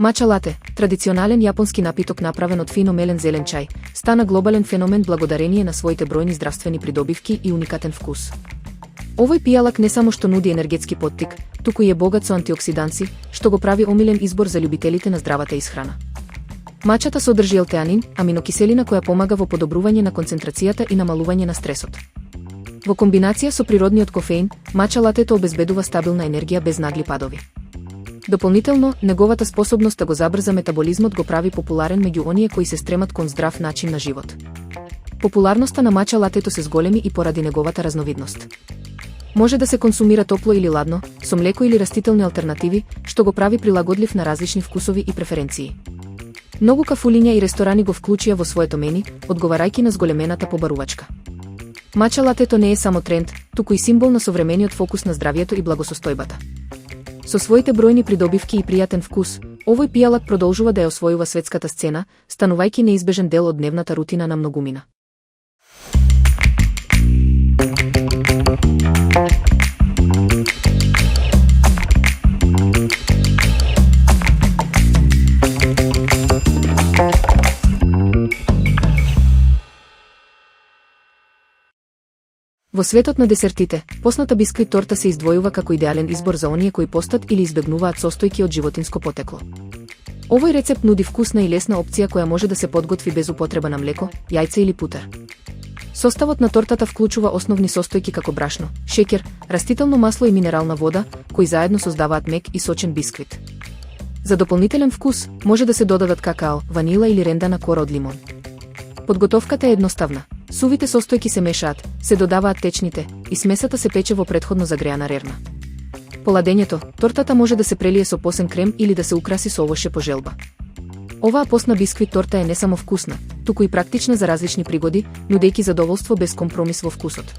Мача лате, традиционален јапонски напиток направен од фино мелен зелен чај, стана глобален феномен благодарение на своите бројни здравствени придобивки и уникатен вкус. Овој пијалак не само што нуди енергетски поттик, туку и е богат со антиоксиданци, што го прави омилен избор за љубителите на здравата исхрана. Мачата содржи елтеанин, аминокиселина која помага во подобрување на концентрацијата и намалување на стресот. Во комбинација со природниот кофеин, мача латето обезбедува стабилна енергија без нагли падови. Дополнително, неговата способност да го забрза метаболизмот го прави популарен меѓу оние кои се стремат кон здрав начин на живот. Популарноста на мача латето се зголеми и поради неговата разновидност. Може да се консумира топло или ладно, со млеко или растителни алтернативи, што го прави прилагодлив на различни вкусови и преференции. Многу кафулиња и ресторани го вклучија во своето мени, одговарајќи на зголемената побарувачка. Мача латето не е само тренд, туку и символ на современиот фокус на здравието и благосостојбата. Со своите бројни придобивки и пријатен вкус, овој пијалак продолжува да ја освојува светската сцена, станувајќи неизбежен дел од дневната рутина на многумина. Во светот на десертите, посната бисквит торта се издвојува како идеален избор за оние кои постат или избегнуваат состојки од животинско потекло. Овој рецепт нуди вкусна и лесна опција која може да се подготви без употреба на млеко, јајце или путер. Составот на тортата вклучува основни состојки како брашно, шеќер, растително масло и минерална вода, кои заедно создаваат мек и сочен бисквит. За дополнителен вкус, може да се додадат какао, ванила или рендана кора од лимон. Подготовката е едноставна. Сувите состојки се мешаат, се додаваат течните и смесата се пече во претходно загреана рерна. По ладењето, тортата може да се прелие со посен крем или да се украси со овоше по желба. Оваа постна бисквит торта е не само вкусна, туку и практична за различни пригоди, нудејќи задоволство без компромис во вкусот.